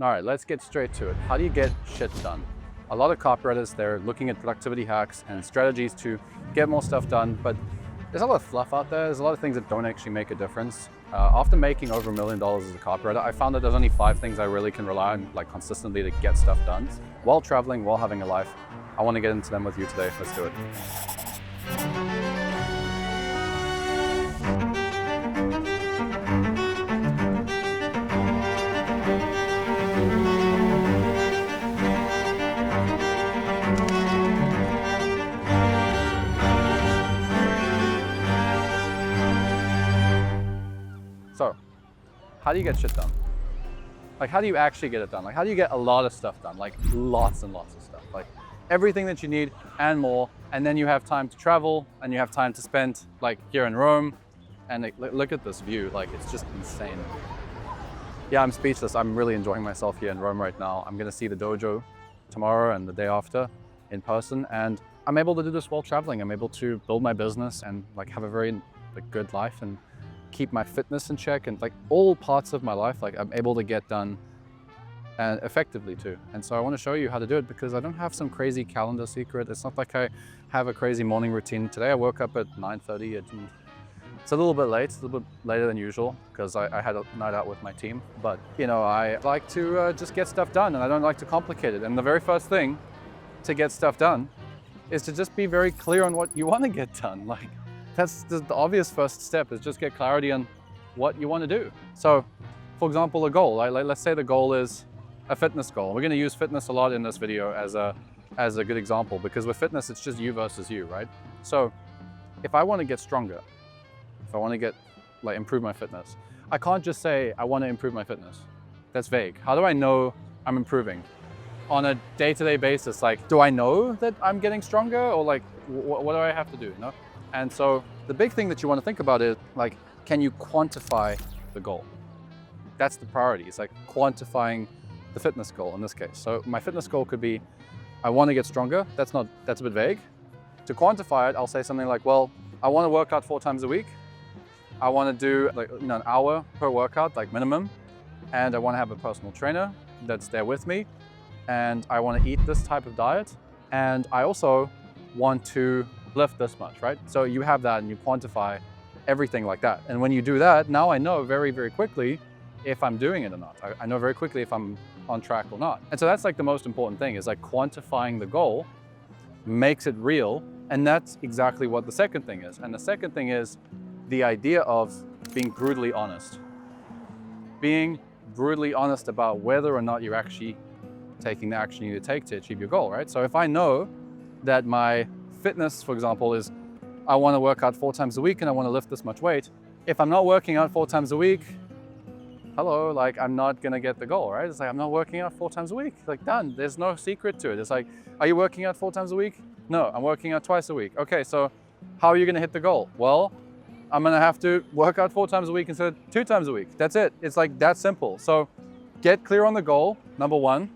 All right, let's get straight to it. How do you get shit done? A lot of copywriters, they're looking at productivity hacks and strategies to get more stuff done, but there's a lot of fluff out there. There's a lot of things that don't actually make a difference. After making over $1 million as a copywriter, I found that there's only 5 things I really can rely on like consistently to get stuff done. While traveling, while having a life, I want to get into them with you today. Let's do it. So, how do you get shit done? Like, how do you actually get it done? Like, how do you get a lot of stuff done? Like, lots and lots of stuff. Like, everything that you need and more. And then you have time to travel and you have time to spend, like, here in Rome. And look at this view. Like, it's just insane. Yeah, I'm speechless. I'm really enjoying myself here in Rome right now. I'm going to see the dojo tomorrow and the day after in person. And I'm able to do this while traveling. I'm able to build my business and, like, have a very good life and keep my fitness in check, and like all parts of my life, like I'm able to get done and effectively too. And so I want to show you how to do it because I don't have some crazy calendar secret. It's not like I have a crazy morning routine. Today I woke up at 9:30 and it's a little bit late, it's a little bit later than usual because I had a night out with my team. But you know, I like to just get stuff done and I don't like to complicate it. And the very first thing to get stuff done is to just be very clear on what you want to get done. Like, that's the obvious first step, is just get clarity on what you want to do. So, for example, a goal. Let's say the goal is a fitness goal. We're going to use fitness a lot in this video as a good example because with fitness, it's just you versus you, right? So, if I want to get stronger, if I want to improve my fitness, I can't just say I want to improve my fitness. That's vague. How do I know I'm improving? On a day-to-day basis, like, do I know that I'm getting stronger, or like, what do I have to do? You know? And so the big thing that you want to think about is, like, can you quantify the goal? That's the priority. It's like quantifying the fitness goal in this case. So my fitness goal could be, I want to get stronger. That's a bit vague. To quantify it, I'll say something like, well, I want to work out 4 times a week. I want to do an hour per workout, like minimum. And I want to have a personal trainer that's there with me. And I want to eat this type of diet. And I also want to lift this much, right? So you have that and you quantify everything like that. And when you do that, now I know very, very quickly if I'm doing it or not. I know very quickly if I'm on track or not. And so that's like the most important thing, is like quantifying the goal makes it real. And that's exactly what the second thing is. And the second thing is the idea of being brutally honest. Being brutally honest about whether or not you're actually taking the action you need to take to achieve your goal, right? So if I know that my fitness, for example, is I want to work out 4 times a week and I want to lift this much weight. If I'm not working out 4 times a week, hello, like, I'm not going to get the goal, right? It's like, I'm not working out 4 times a week. Like, done. There's no secret to it. It's like, are you working out 4 times a week? No, I'm working out twice a week. Okay, so how are you going to hit the goal? Well, I'm going to have to work out 4 times a week instead of 2 times a week. That's it. It's like that simple. So get clear on the goal, number 1.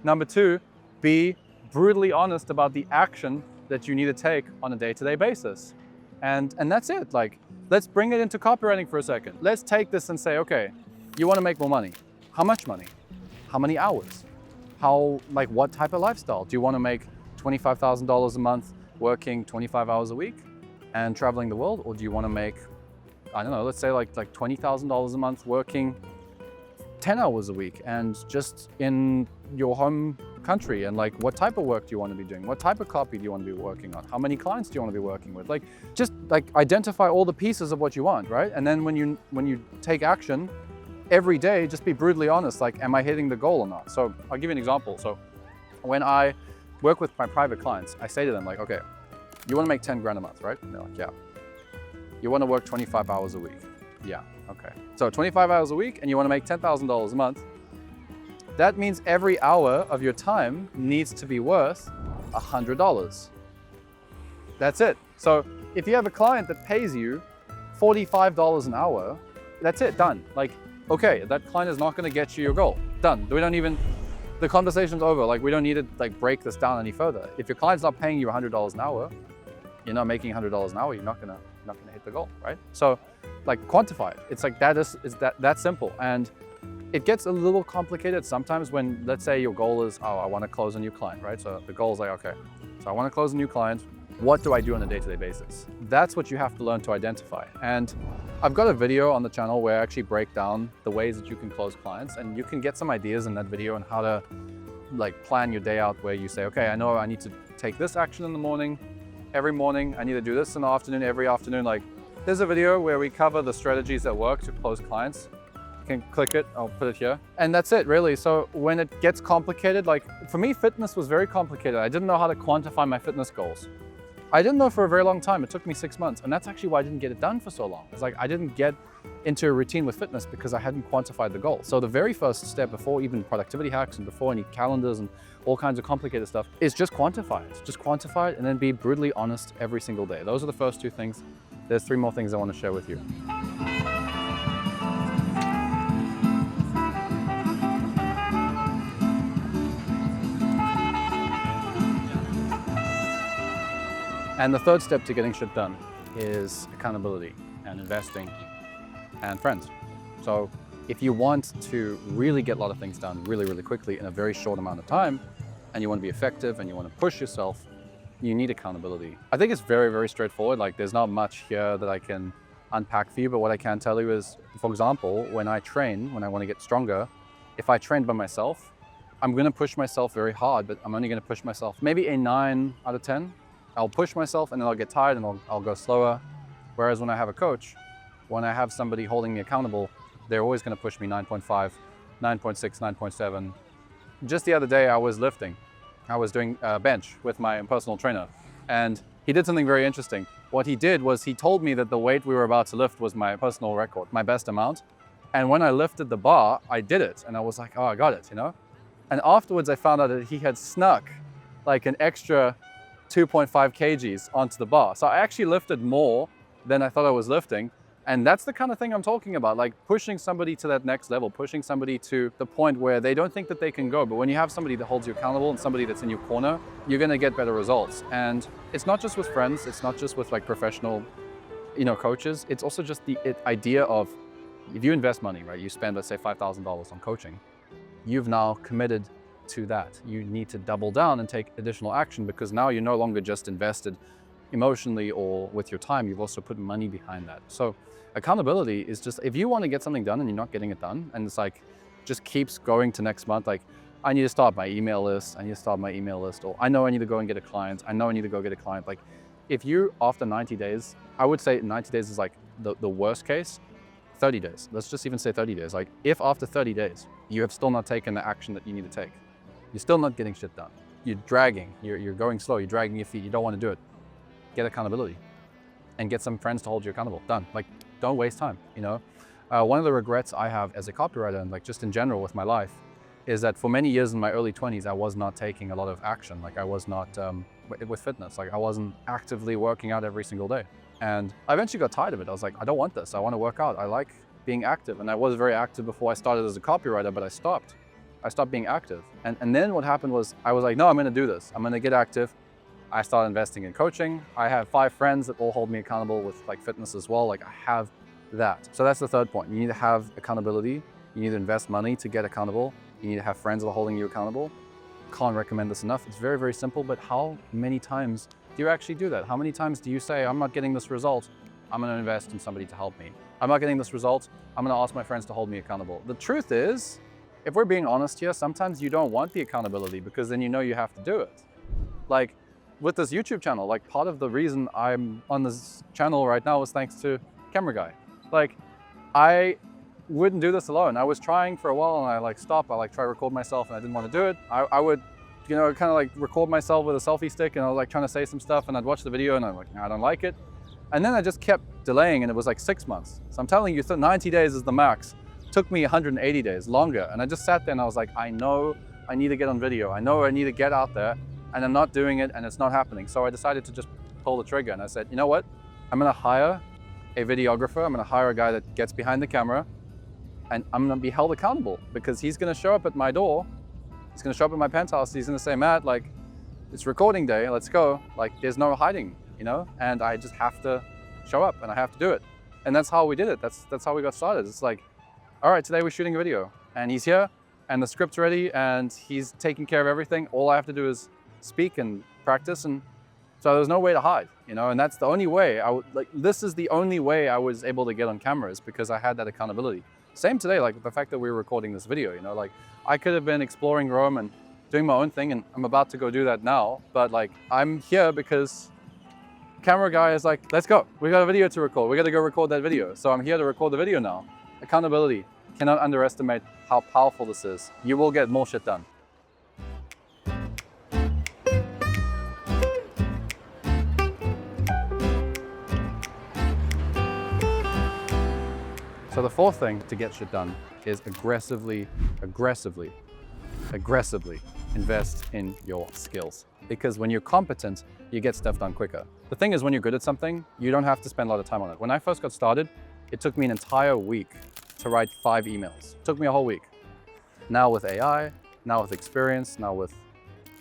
Number 2, be brutally honest about the action that you need to take on a day-to-day basis. And that's it. Like, let's bring it into copywriting for a second. Let's take this and say, okay, you want to make more money. How much money? How many hours? What type of lifestyle? Do you want to make $25,000 a month working 25 hours a week and traveling the world? Or do you want to make, I don't know, let's say like $20,000 a month working 10 hours a week and just in your home country? And like, what type of work do you want to be doing? What type of copy do you want to be working on? How many clients do you want to be working with? Like, just like identify all the pieces of what you want, right? And then when you take action every day, just be brutally honest. Like, am I hitting the goal or not? So I'll give you an example. So when I work with my private clients, I say to them like, okay, you want to make 10 grand a month, right? And they're like, yeah. You want to work 25 hours a week? Yeah, okay. So 25 hours a week and you want to make $10,000 a month. That means every hour of your time needs to be worth $100. That's it. So if you have a client that pays you $45 an hour, that's it, done. Like, okay, that client is not going to get you your goal. Done. The conversation's over. Like, we don't need to like break this down any further. If your client's not paying you $100 an hour, you're not making $100 an hour, you're not gonna hit the goal, right? So like, quantify it. It's like that simple. And It gets a little complicated sometimes when, let's say your goal is, oh, I want to close a new client, right? So the goal is like, okay, so I want to close a new client. What do I do on a day-to-day basis? That's what you have to learn to identify. And I've got a video on the channel where I actually break down the ways that you can close clients, and you can get some ideas in that video on how to like plan your day out, where you say, okay, I know I need to take this action in the morning, every morning. I need to do this in the afternoon, every afternoon. Like, there's a video where we cover the strategies that work to close clients. You can click it, I'll put it here. And that's it, really. So when it gets complicated, like for me, fitness was very complicated. I didn't know how to quantify my fitness goals. I didn't know for a very long time. It took me 6 months. And that's actually why I didn't get it done for so long. It's like I didn't get into a routine with fitness because I hadn't quantified the goal. So the very first step before even productivity hacks and before any calendars and all kinds of complicated stuff is just quantify it. Just quantify it and then be brutally honest every single day. Those are the first 2 things. There's 3 more things I want to share with you. And the third step to getting shit done is accountability and investing and friends. So if you want to really get a lot of things done really, really quickly in a very short amount of time, and you want to be effective and you want to push yourself, you need accountability. I think it's very, very straightforward. Like, there's not much here that I can unpack for you, but what I can tell you is, for example, when I train, when I want to get stronger, if I train by myself, I'm going to push myself very hard, but I'm only going to push myself maybe a 9 out of 10. I'll push myself and then I'll get tired and I'll go slower. Whereas when I have a coach, when I have somebody holding me accountable, they're always going to push me 9.5, 9.6, 9.7. Just the other day I was lifting. I was doing bench with my personal trainer, and he did something very interesting. What he did was he told me that the weight we were about to lift was my personal record, my best amount. And when I lifted the bar, I did it. And I was like, oh, I got it, you know? And afterwards I found out that he had snuck like an extra 2.5 kgs onto the bar. So I actually lifted more than I thought I was lifting. And that's the kind of thing I'm talking about, like pushing somebody to that next level, pushing somebody to the point where they don't think that they can go. But when you have somebody that holds you accountable and somebody that's in your corner, you're going to get better results. And it's not just with friends. It's not just with like professional, coaches. It's also just the idea of, if you invest money, right? You spend, let's say, $5,000 on coaching. You've now committed to that. You need to double down and take additional action, because now you're no longer just invested emotionally or with your time. You've also put money behind that. So accountability is just, if you want to get something done and you're not getting it done, and it's like just keeps going to next month, like I need to start my email list, or I know I need to go and get a client, like if you, after 90 days, I would say 90 days is like the worst case. 30 days, let's just even say 30 days. Like if after 30 days you have still not taken the action that you need to take, you're still not getting shit done, you're dragging, you're going slow, you're dragging your feet, you don't want to do it, get accountability and get some friends to hold you accountable. Done. Like, don't waste time. One of the regrets I have as a copywriter, and like just in general with my life, is that for many years in my early 20s, I was not taking a lot of action. Like I was not, with fitness, like I wasn't actively working out every single day. And I eventually got tired of it. I was like, I don't want this. I want to work out. I like being active. And I was very active before I started as a copywriter, but I stopped being active. And then what happened was, I was like, no, I'm going to do this. I'm going to get active. I started investing in coaching. I have 5 friends that all hold me accountable with like fitness as well. Like I have that. So that's the third point. You need to have accountability. You need to invest money to get accountable. You need to have friends that are holding you accountable. Can't recommend this enough. It's very, very simple, but how many times do you actually do that? How many times do you say, I'm not getting this result, I'm going to invest in somebody to help me. I'm not getting this result, I'm going to ask my friends to hold me accountable. The truth is, if we're being honest here, sometimes you don't want the accountability because then you know you have to do it. Like with this YouTube channel, like part of the reason I'm on this channel right now is thanks to Camera Guy. Like I wouldn't do this alone. I was trying for a while and I like stopped. I like try to record myself and I didn't want to do it. I would kind of like record myself with a selfie stick and I was like trying to say some stuff and I'd watch the video and I'm like, I don't like it. And then I just kept delaying and it was like 6 months. So I'm telling you, 90 days is the max. It took me 180 days, longer. And I just sat there and I was like, I know I need to get on video. I know I need to get out there and I'm not doing it and it's not happening. So I decided to just pull the trigger and I said, you know what? I'm gonna hire a videographer. I'm gonna hire a guy that gets behind the camera and I'm gonna be held accountable because he's gonna show up at my door. He's gonna show up at my penthouse. He's gonna say, Matt, like, it's recording day, let's go. Like, there's no hiding, And I just have to show up and I have to do it. And that's how we did it. That's how we got started. It's like, all right, today we're shooting a video. and he's here and the script's ready and he's taking care of everything. All I have to do is speak and practice, and so there's no way to hide, you know, and that's the only way this is the only way I was able to get on cameras, because I had that accountability. Same today, like the fact that we're recording this video, you know, like I could have been exploring Rome and doing my own thing, and I'm about to go do that now, but like I'm here because camera guy is like, let's go, we got a video to record, we got to go record that video. So I'm here to record the video now. Accountability. Cannot underestimate how powerful this is. You will get more shit done. So the fourth thing to get shit done is aggressively invest in your skills. Because when you're competent, you get stuff done quicker. The thing is, when you're good at something, you don't have to spend a lot of time on it. When I first got started, it took me an entire week to write 5 emails. It took me a whole week. Now with AI, now with experience, now with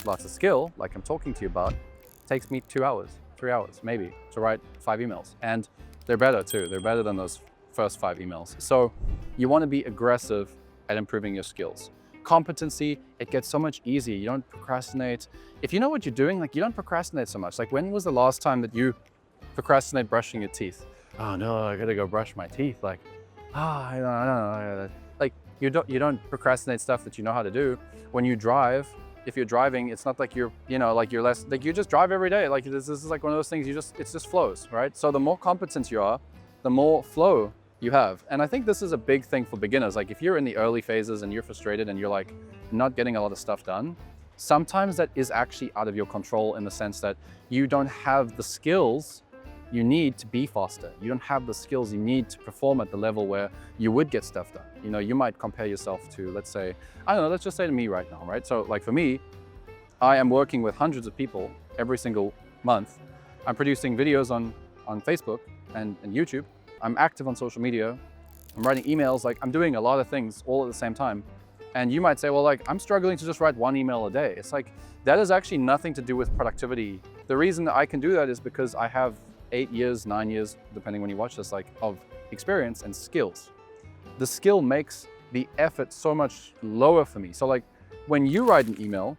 lots of skill, like I'm talking to you about, it takes me 2 hours, 3 hours maybe to write 5 emails. And they're better too. They're better than those first 5 emails. So you want to be aggressive at improving your skills. Competency, it gets so much easier. You don't procrastinate. If you know what you're doing, like you don't procrastinate so much. Like when was the last time that you procrastinate brushing your teeth? Oh no, I gotta go brush my teeth. Like, I don't know. Like you don't procrastinate stuff that you know how to do. When you drive, if you're driving, it's not like you're less, like you just drive every day. Like this is like one of those things it just flows, right? So the more competent you are, the more flow you have. And I think this is a big thing for beginners. Like if you're in the early phases and you're frustrated and you're like not getting a lot of stuff done, sometimes that is actually out of your control, in the sense that you don't have the skills you need to be faster. You don't have the skills you need to perform at the level where you would get stuff done. You know, you might compare yourself to, let's say, I don't know, let's just say to me right now, right? So like for me, I am working with hundreds of people every single month. I'm producing videos on Facebook and YouTube. I'm active on social media. I'm writing emails. Like I'm doing a lot of things all at the same time. And you might say, well, like I'm struggling to just write 1 email a day. It's like, that is actually nothing to do with productivity. The reason that I can do that is because I have 8 years, 9 years, depending when you watch this, like of experience and skills. The skill makes the effort so much lower for me. So like when you write an email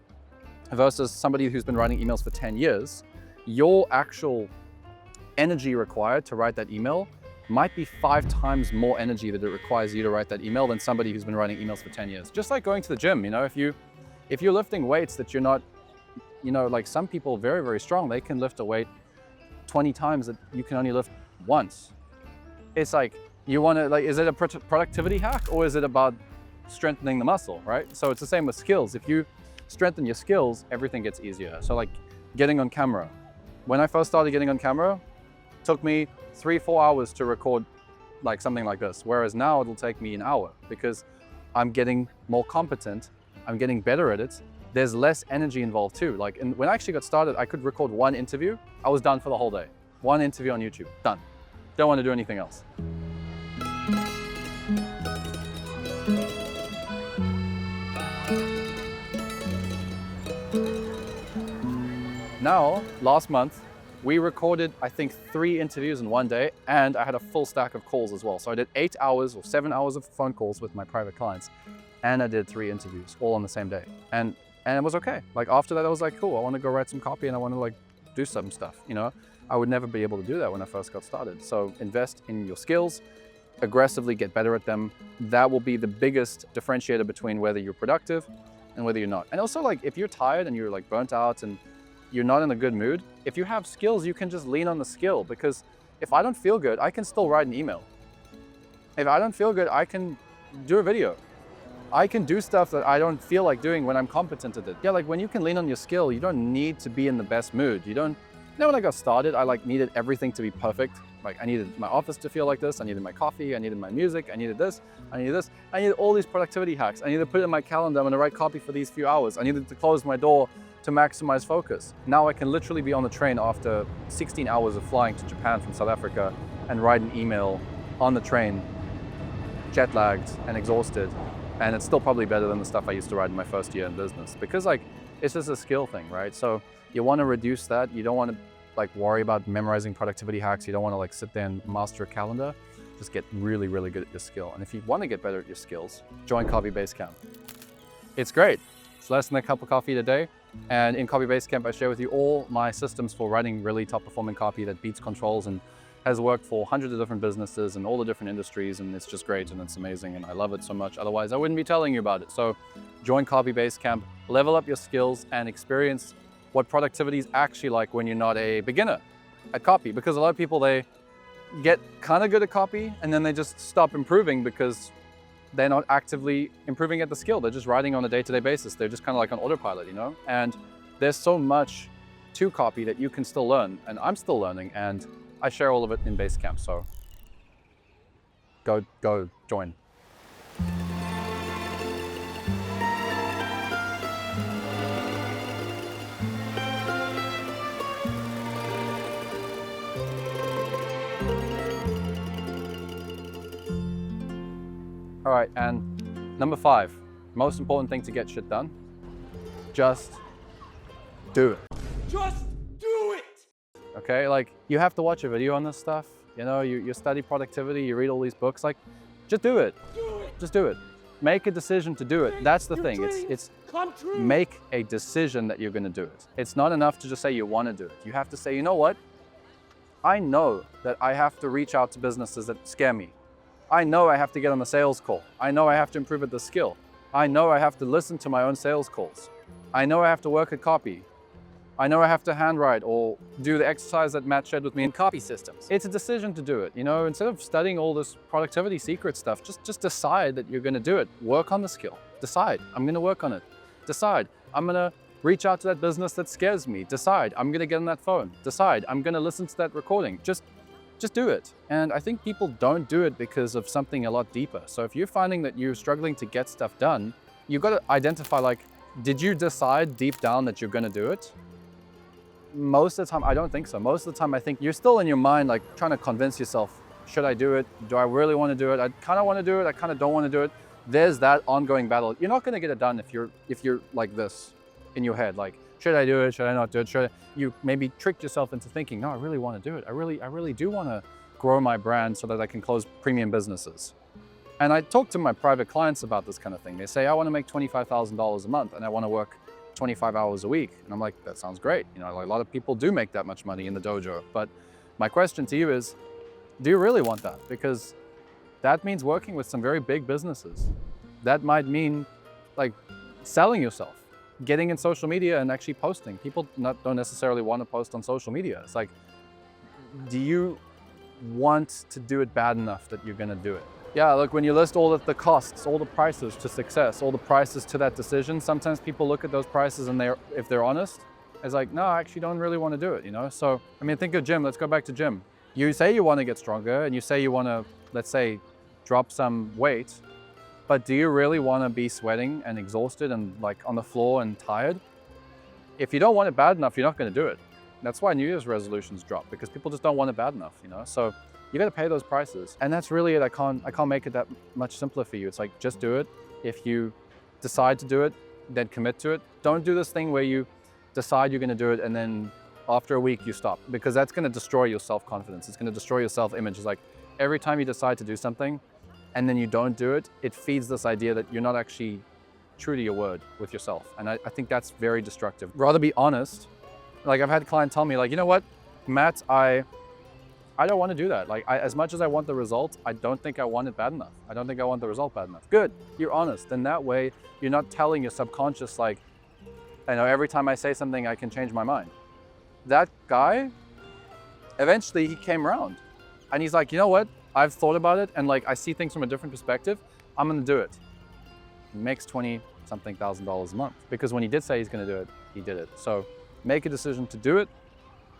versus somebody who's been writing emails for 10 years, your actual energy required to write that email might be 5 times more energy that it requires you to write that email than somebody who's been writing emails for 10 years. Just like going to the gym, you know, if you're lifting weights that you're not, you know, like some people very, very strong, they can lift a weight 20 times that you can only lift once. It's like, you want to, like, is it a productivity hack or is it about strengthening the muscle, right? So it's the same with skills. If you strengthen your skills, everything gets easier. So like getting on camera. When I first started getting on camera, it took me 3-4 hours to record like something like this. Whereas now it'll take me an hour, because I'm getting more competent. I'm getting better at it. There's less energy involved too. Like when I actually got started, I could record 1 interview. I was done for the whole day. 1 interview on YouTube, done. Don't want to do anything else. Now, last month, we recorded, I think, 3 interviews in 1 day, and I had a full stack of calls as well. So I did 8 hours or 7 hours of phone calls with my private clients, and I did 3 interviews all on the same day. And it was okay. Like after that, I was like, cool, I want to go write some copy and I want to like do some stuff, you know? I would never be able to do that when I first got started. So invest in your skills, aggressively get better at them. That will be the biggest differentiator between whether you're productive and whether you're not. And also, like, if you're tired and you're like burnt out and you're not in a good mood, if you have skills, you can just lean on the skill, because if I don't feel good, I can still write an email. If I don't feel good, I can do a video. I can do stuff that I don't feel like doing when I'm competent at it. Yeah, like when you can lean on your skill, you don't need to be in the best mood. You know, when I got started, I like needed everything to be perfect. Like I needed my office to feel like this. I needed my coffee. I needed my music. I needed this. I needed this. I needed all these productivity hacks. I needed to put it in my calendar. I'm gonna write copy for these few hours. I needed to close my door to maximize focus. Now I can literally be on the train after 16 hours of flying to Japan from South Africa and write an email on the train, jet lagged and exhausted. And it's still probably better than the stuff I used to write in my first year in business, because like it's just a skill thing, right? So you want to reduce that. You don't want to like worry about memorizing productivity hacks. You don't want to like sit there and master a calendar. just get really, really good at your skill. And if you want to get better at your skills, join Copy Basecamp. It's great. It's less than a cup of coffee a day. And in Copy Basecamp, I share with you all my systems for writing really top performing copy that beats controls and has worked for hundreds of different businesses and all the different industries. And it's just great and it's amazing. And I love it so much. Otherwise, I wouldn't be telling you about it. So join Copy Basecamp, level up your skills and experience what productivity is actually like when you're not a beginner at copy. Because a lot of people, they get kind of good at copy and then they just stop improving because they're not actively improving at the skill. They're just writing on a day-to-day basis. They're just kind of like on autopilot, you know? And there's so much to copy that you can still learn. And I'm still learning and I share all of it in Basecamp. So go join. All right, and number 5, most important thing to get shit done, just do it. Just do it! Okay, like you have to watch a video on this stuff, you know, you study productivity, you read all these books, like just do it. Do it! Just do it. Make a decision to do it. That's the thing, it's come true. make a decision that you're gonna do it. It's not enough to just say you wanna do it. You have to say, you know what? I know that I have to reach out to businesses that scare me. I know I have to get on the sales call. I know I have to improve at the skill. I know I have to listen to my own sales calls. I know I have to work at copy. I know I have to handwrite or do the exercise that Matt shared with me in copy systems. It's a decision to do it. You know, instead of studying all this productivity secret stuff, just decide that you're gonna do it. Work on the skill. Decide, I'm gonna work on it. Decide, I'm gonna reach out to that business that scares me. Decide, I'm gonna get on that phone. Decide, I'm gonna listen to that recording. Just do it. And I think people don't do it because of something a lot deeper. So if you're finding that you're struggling to get stuff done, you've got to identify, like, did you decide deep down that you're gonna do it? Most of the time, I don't think so. Most of the time, I think you're still in your mind, like trying to convince yourself, should I do it? Do I really want to do it? I kind of want to do it. I kind of don't want to do it. There's that ongoing battle. You're not going to get it done if you're like this in your head, like, should I do it? Should I not do it? You maybe tricked yourself into thinking, no, I really want to do it. I really do want to grow my brand so that I can close premium businesses. And I talk to my private clients about this kind of thing. They say, I want to make $25,000 a month and I want to work 25 hours a week. And I'm like, that sounds great. You know, like a lot of people do make that much money in the dojo. But my question to you is, do you really want that? Because that means working with some very big businesses. That might mean like selling yourself, getting in social media and actually posting. People don't necessarily want to post on social media. It's like, do you want to do it bad enough that you're going to do it? Yeah, look, when you list all of the costs, all the prices to success, all the prices to that decision, sometimes people look at those prices and if they're honest, it's like, no, I actually don't really want to do it, you know? So, I mean, think of gym. Let's go back to gym. You say you want to get stronger and you say you want to, let's say, drop some weight, but do you really want to be sweating and exhausted and like on the floor and tired? If you don't want it bad enough, you're not going to do it. That's why New Year's resolutions drop, because people just don't want it bad enough, you know? So you got to pay those prices. And that's really it. I can't make it that much simpler for you. It's like, just do it. If you decide to do it, then commit to it. Don't do this thing where you decide you're going to do it and then after a week you stop, because that's going to destroy your self-confidence. It's going to destroy your self-image. It's like every time you decide to do something and then you don't do it, it feeds this idea that you're not actually true to your word with yourself. And I think that's very destructive. Rather be honest. Like I've had clients tell me, like, you know what, Matt, I don't want to do that. Like, as much as I want the result, I don't think I want it bad enough. I don't think I want the result bad enough. Good, you're honest. And that way, you're not telling your subconscious, like, I know every time I say something, I can change my mind. That guy, eventually he came around. And he's like, you know what, I've thought about it, and like, I see things from a different perspective. I'm gonna do it. He makes $20-something thousand a month. Because when he did say he's gonna do it, he did it. So make a decision to do it.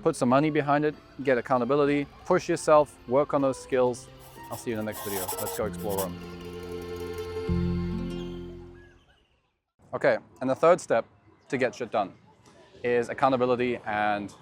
Put some money behind it, get accountability, push yourself, work on those skills. I'll see you in the next video. Let's go explore Rome. Okay, and the third step to get shit done is accountability and